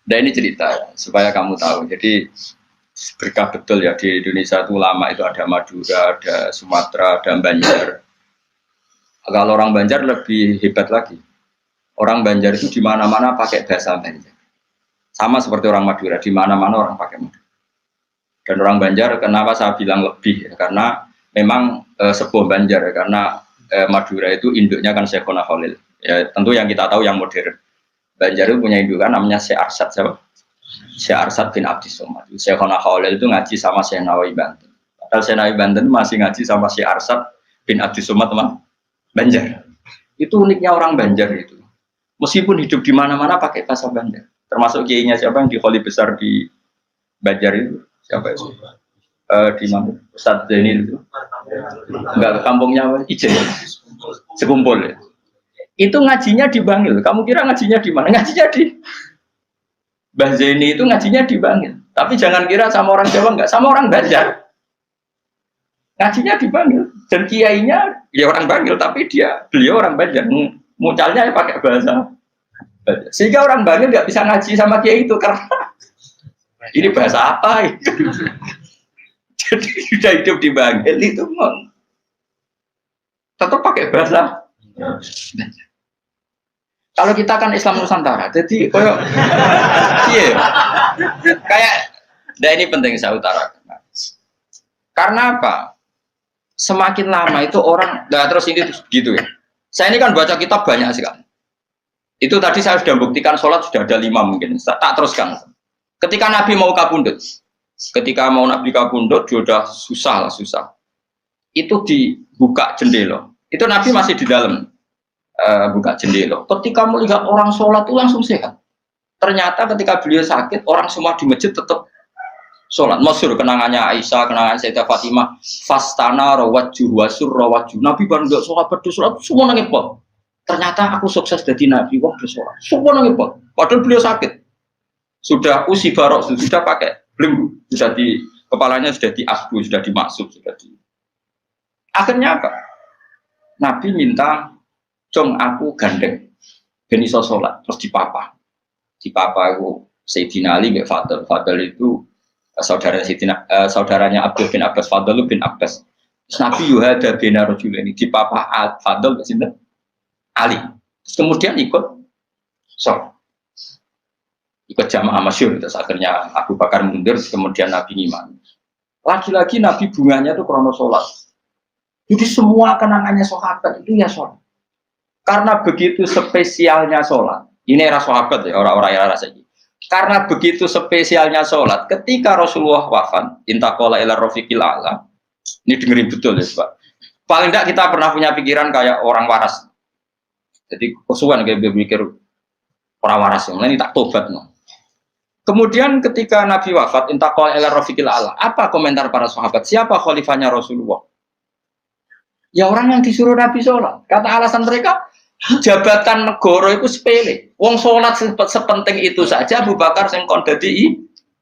Nah ini cerita ya, supaya kamu tahu. Jadi berkah betul ya di Indonesia itu lama itu ada Madura, ada Sumatera, ada Banjar. Kalau orang Banjar lebih hebat lagi. Orang Banjar itu di mana-mana pakai bahasa Banjar. Sama seperti orang Madura, di mana-mana orang pakai Madura. Dan orang Banjar kenapa saya bilang lebih? Ya, karena memang sebuah Banjar ya, karena Madura itu induknya kan Syekhona Khalil. Ya, tentu yang kita tahu yang modern. Banjar itu punya indukan namanya Syekh Arsad siapa? Syekh Arsad bin Abdis Somad. Syekhona Khalil itu ngaji sama Syekh Nawawi Banten. Padahal Syekh Nawawi Banten masih ngaji sama Syekh Arsad bin Abdis Somad teman Banjar. Itu uniknya orang Banjar itu. Meskipun hidup di mana-mana pakai bahasa Banjar. Termasuk kiainya siapa yang di Kholi besar di Banjar itu? Siapa itu? Di mana? Ustadz Zainil itu? Enggak, kampungnya Ijen. Sekumpul ya. Itu ngajinya di Bangil. Kamu kira ngajinya di mana? Ngajinya di Mbah Zaini itu ngajinya di Bangil. Tapi jangan kira sama orang Jawa, enggak, sama orang Banjar. Ngajinya di Bangil. Dan kiainya ya orang Bangil, tapi beliau orang Banjar. Mucalnya ya pakai bahasa Banjar. Sehingga orang Bangil nggak bisa ngaji sama kiai itu karena ini bahasa apa? Jadi sudah hidup di Bangil itu tetap pakai bahasa. Kalau kita kan Islam Nusantara, jadi iya, kayak, nah ini penting saya utarakan. Karena apa? Semakin lama itu orang, nah terus ini gitu ya. Saya ini kan baca kitab banyak sekali. Itu tadi saya sudah buktikan sholat sudah ada 5 mungkin. Tak teruskan. Ketika Nabi mau kabundut, Nabi kabundut, sudah susah. Itu dibuka jendela. Itu Nabi masih di dalam buka jendela. Ketika melihat orang sholat itu langsung sehat. Ternyata ketika beliau sakit, orang semua di masjid tetap sholat. Masyhur kenangannya Aisyah, kenangan Sayyidah Fatimah. Fastana rawajjuh wasur rawajjuh. Nabi baru nggak sholat, berdoa semua nangis pot. Ternyata aku sukses jadi Nabi. Wah berdoa semua nangis pot. Padahal beliau sakit. Sudah usi barok, sudah pakai belenggu, sudah di kepalanya sudah diasbu, sudah dimaksud, sudah di. Akhirnya apa? Nabi minta, "Jong aku gandeng, ben iso sholat." Terus dipapa itu Sayyidina Ali bin Fadl. Fadl itu saudaranya Abdul bin Abbas, Fadl bin Abbas. Terus Nabi yuhada bina rajul ini dipapa Fadl ke sini Ali. Terus kemudian ikut sholat. Ikut jamaah masyhur. Terus akhirnya Abu Bakar mundur, kemudian Nabi ngimami. Lagi-lagi Nabi bunganya itu krono sholat. Jadi semua kenangannya sahabat itu ya sholat. Karena begitu spesialnya sholat. Ini era sahabat ya, orang-orang era saja. Karena begitu spesialnya sholat, ketika Rasulullah wafat, intaqala ila rafiqil a'la. Ini dengerin betul ya, Pak. Paling tidak kita pernah punya pikiran kayak orang waras. Jadi kesuwen kayak berpikir orang waras yang ini tak tobat no. Kemudian ketika Nabi wafat, intaqala ila rafiqil a'la. Apa komentar para sahabat? Siapa khalifahnya Rasulullah? Ya orang yang disuruh Nabi sholat. Kata alasan mereka, jabatan negara itu sepele. Wong sholat sepenting itu saja. Abu Bakar sing kon dadi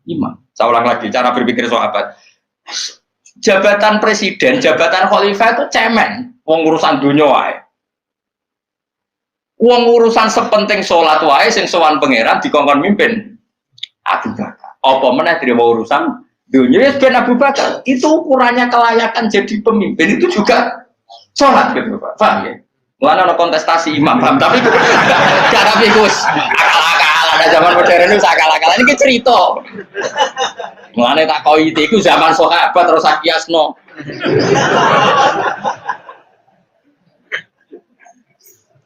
imam. Saya ulang lagi cara berpikir sahabat. Jabatan presiden, jabatan khalifah itu cemen. Wong urusan dunia wae. Wong urusan sepenting sholat wae sing sowan pangeran dikongkon mimpin Abu Bakar. Apa meneh terima urusan dunia ben Abu Bakar. Itu ukurannya kelayakan jadi pemimpin itu juga sholat gitu Pak. Paham ya? Mulane ana kontestasi imam, paham? Tapi cara fikus akal-akalan ada zaman modern itu akal-akalan iki cerita. Mulane tak koi iku zaman sahabat terus akiasno.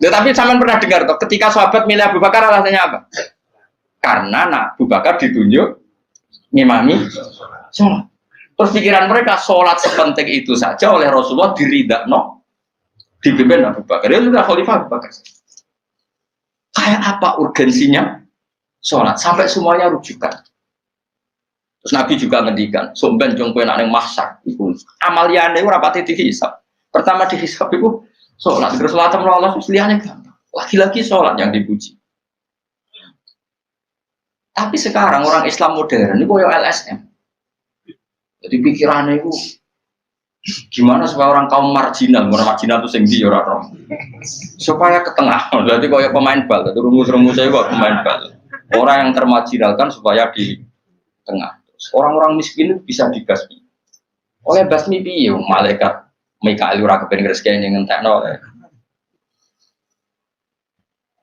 Tapi sampean pernah dengar toh ketika sahabat milih Abu Bakar alasannya apa? Karena Abu Bakar ditunjuk ngimami sholat. Terus pikiran mereka sholat sepenting itu saja oleh Rasulullah diridakno dipimpin Abu Bakar. Ya sudah khalifah Abu Bakar. Kayak apa urgensinya sholat sampai semuanya rujukan. Terus Nabi juga ngendikan, "Somben jong kowe nek ning mahsyar iku amaliyane ora pati dihisab. Pertama dihisab iku sholat. Terus sholat Allah liyane gampang. Lagi-lagi sholat yang dipuji." Tapi sekarang orang Islam modern ini koyo LSM. Jadi pikirannya itu gimana supaya orang kaum marginal itu sing ndi ora supaya ke tengah. Berarti koyo pemain bal, itu rumus-rumusnya kok pemain bal. Orang yang termarginalkan supaya di tengah. Orang-orang miskin itu bisa dibasmi. Oleh basmi piye malaikat Mikail ora kepen rezekine ngentekno.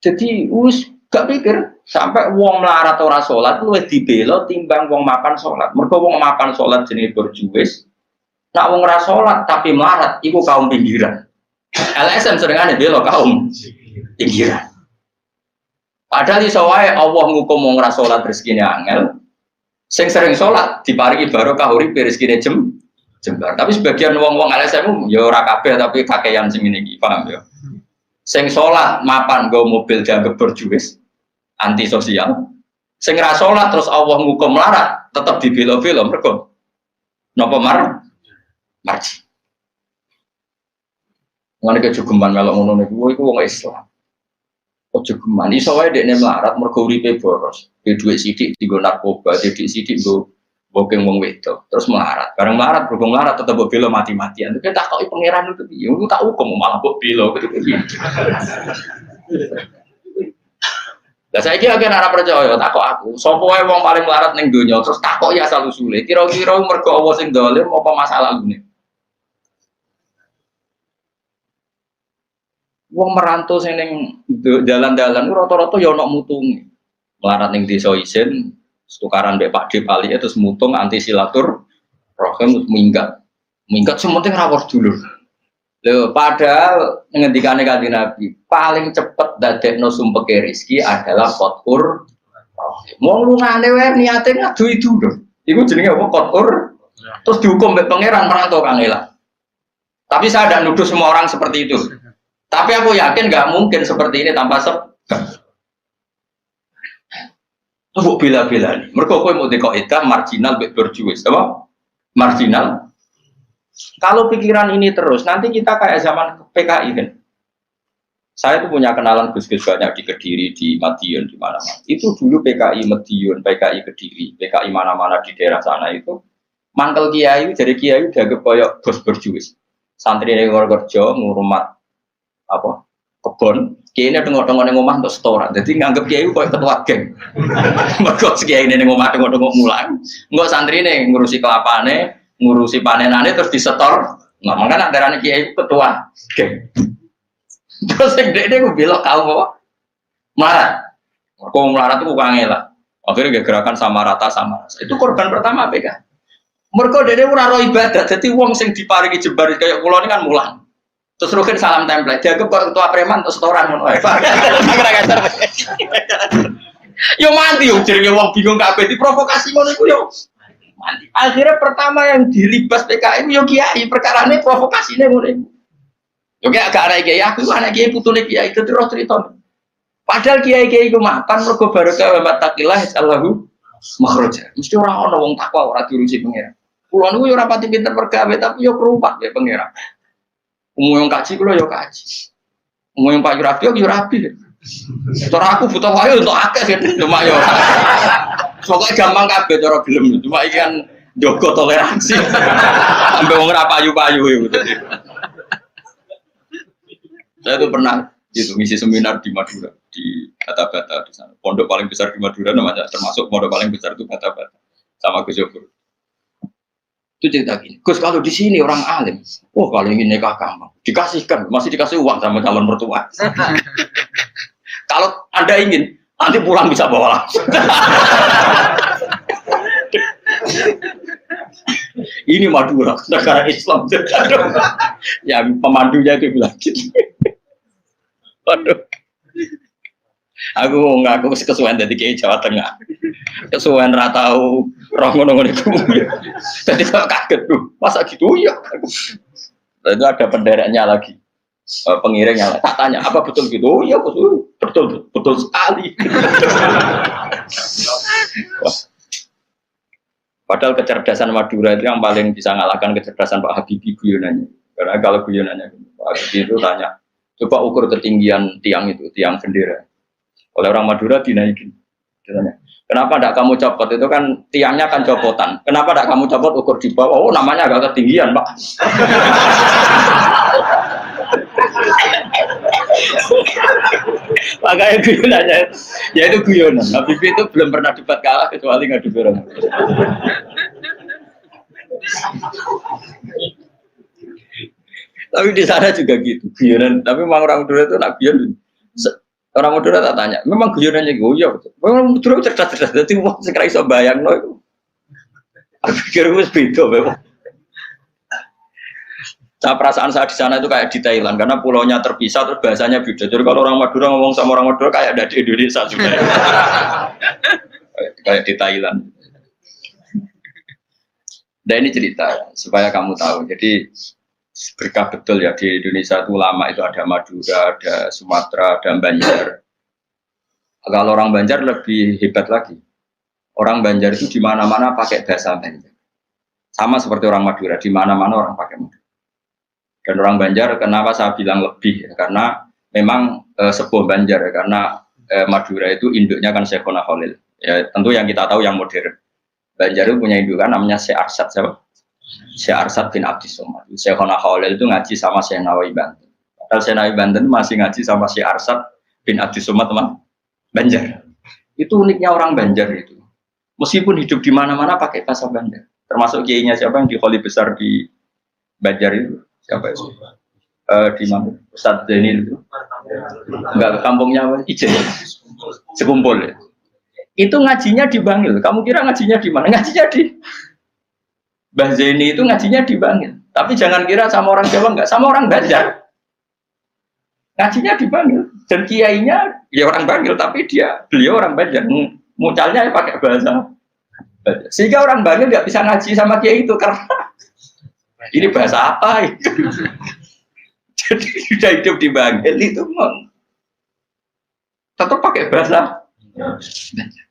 Jadi gak pikir sampai wong melarat ora salat luwih dibela timbang wong mapan salat. Mergo wong mapan salat jenenge berjuwis. Nak wong ora salat tapi melarat iku kaum pinggiran. LSM serengane bela kaum pinggiran. Padahal iso wae Allah ngukum wong ora salat rezekine angel. Sing sering sholat diparingi barokah uripe rezekine jembar. Tapi sebagian wong-wong LSM ya ora kabeh tapi kakean sing ngene iki, paham ya. Sing sholat mapan nggo mobil dianggap berjuwis, anti sosial. Sing ra sholat terus Allah ngukum melarat, tetep dibela-bela mergo napa marji. Ngene kejugeman melok ngono niku iku wong Islam. Ojo geman iso wae dekne melarat mergo uripe boros. Di dhuwit sithik dienggo narkoba, sithik nggo bokeng wong wedok. Terus melarat. Bareng melarat berhubung melarat tetep mbok bela mati-matian. Tapi tak koki pangeran itu piye? Aku tak hukum malah mbok bela gitu piye. Lah saiki akeh ora percaya takok aku. Sopo wae wong paling melarat ning donya terus takok ya asal usule. Kira-kira mergo Allah sing dolim apa masalah ngene? Wong merantau sing ning dalan-dalan rata-rata ya ana mutunge. Melarat ning desa isin, tukaran mbek Pak D Pali terus mutung anti silaturahim minggat. Minggat sementing rawuh dulur. Lho padahal ngendikane Kanjeng Nabi, paling cepet dadekno sumpeke rezeki adalah qatur rahim. Wong lungane wae niate ngadui dulur. Iku jenenge apa qatur? Terus dihukum mbek pangeran merantau kangelan. Tapi saya tidak nuduh semua orang seperti itu. Tapi aku yakin nggak mungkin seperti ini tanpa sebab. Tuh bila-bila nih. Mereka kau mau dikoidah marginal berjuis, apa? Marginal. Kalau pikiran ini terus, nanti kita kayak zaman PKI kan. Saya tuh punya kenalan gus-gus banyak di Kediri, di Madiun, di mana-mana. Itu dulu PKI Madiun, PKI Kediri, PKI mana-mana di daerah sana itu. Mangkel kiai, jadi kiai udah kekoyok bos berjuis. Santri yang kerja ngurumat apa kebon kiai ini tengok-tengok ning omah untuk setoran. Jadi nganggep kiai koyo ketua geng. Mergo kiai ini ning omah tengok-tengok mulang, engko santrine ngurusi kelapane, ngurusi panenane terus disetor. Nah, makanya darane kiai ketua geng. Terus sing dekne ku belok kaum apa? Melarat. Mergo melarat itu kangelan. Akhirnya gerakan sama rata. Itu korban pertama PK. Mergo dekne ora ro ibadah. Jadi wong sing diparingi jembar kayak kula ini kan mulang. Terus Rukin salam template, dianggap kok ketua preman terus setoran ngono ae. Yo mati yo jenenge wong bingung kabeh diprovokasi ngono iku yo. Mati. Akhirnya pertama yang dilibas PKI yo kiai, perkarane provokasine ngono iku. Yo kayak agak anak kiai aku anak kiai putune kiai itu terus cerita. Padahal kiai-kiai iku mapan mergo barokah wa taqillah Allahu makhraja. Mesti ora ana wong takwa ora diurusi pangeran. Kulo niku yo ora pati pinter pergawe tapi yo kerumat ya pangeran. Umum yang kaji kulo yo kaji. Umum yang Pak Yurabi yo rapi. Cara aku butuh wae untuk akeh kan cuma yo. Pokoke gampang kabeh cara gelem. Cuma iki kan njogo toleransi. Sampai wong ora payu-payu yo. Saya tuh pernah itu ngisi seminar di Madura di Bata-Bata di sana. Pondok paling besar di Madura namanya termasuk pondok paling besar itu Bata-Bata sama Gus Yofur. Itu cerita gini, Gus kalau di sini orang alim, kalau ingin nikah gampang, dikasihkan, masih dikasih uang sama calon mertua. Kalau Anda ingin, nanti pulang bisa bawa langsung. Ini Madura, negara Islam. Ya pemandunya itu bilang gitu. Waduh. Aku ngaku kesuwen dari kiai Jawa Tengah. Kesuwen ra tau roh ngono-ngono iku. Jadi kok kaget tuh. Masa gitu ya. Itu ada pendereknya lagi. Pengiringnya tak tanya, apa betul gitu? Oh iya betul sekali. Wah. Padahal kecerdasan Madura itu yang paling bisa ngalahkan kecerdasan Pak Habibie guyonannya. Karena kalau guyonannya Pak Habibie itu tanya, coba ukur ketinggian tiang itu, tiang bendera. Oleh orang Madura dinaikin. Ditanya, kenapa tidak kamu copot? Itu kan tiangnya kan copotan. Kenapa tidak kamu copot ukur di bawah? Oh namanya agak ketinggian Pak. Makanya guyonannya, ya itu guyonan. Habib itu belum pernah debat kalah kecuali ngadu orang. Tapi di sana juga gitu, guyonan. Tapi memang orang Madura itu nak guyon. Orang Madura tak tanya, memang guyonannya goyo. Memang Madura cerdas-cerdas. Jadi wong sing ra iso bayangno iku. Aku pikir wis beda memang. Saya perasaan saya di sana itu kayak di Thailand karena pulaunya terpisah terus bahasanya beda. Jadi kalau orang Madura ngomong sama orang Madura kayak ada di Indonesia juga. Kayak di Thailand. Dan ini cerita supaya kamu tahu. Jadi berkah betul ya di Indonesia itu lama itu ada Madura, ada Sumatera, ada Banjar. Kalau orang Banjar lebih hebat lagi. Orang Banjar itu di mana-mana pakai bahasa Banjar. Sama seperti orang Madura, di mana-mana orang pakai Madura. Dan orang Banjar, kenapa saya bilang lebih? Ya, karena memang sebuah Banjar, ya, karena Madura itu induknya kan Syekhona Khalil. Ya, tentu yang kita tahu yang modern. Banjar itu punya indukan namanya Syekh Arsad, siapa? Syekh Arsad bin Abdis Somad. Syekhona Khalil itu ngaji sama Syekh Nawawi Banten. Padahal Syekh Nawawi Banten masih ngaji sama Syekh Arsad bin Abdis Somad, teman Banjar. Itu uniknya orang Banjar itu. Meskipun hidup di mana-mana pakai bahasa Banjar. Termasuk kiainya siapa yang di Kholi besar di Banjar itu? Siapa itu? Di mana? Ustadz Zainil itu? Enggak, kampungnya apa? Ijen. Sekumpul ya. Itu ngajinya di Bangil. Kamu kira ngajinya di mana? Ngajinya di Mbah Zaini itu ngajinya di Bangil. Tapi jangan kira sama orang Jawa, enggak, sama orang Banjar. Ngajinya di Bangil. Dan kiainya ya orang Bangil, tapi beliau orang Banjar. Mucalnya ya pakai bahasa Banjar. Sehingga orang Bangil enggak bisa ngaji sama kiai itu karena ini bahasa apa itu? Jadi sudah hidup di Bangil itu tetap pakai bahasa Banjar.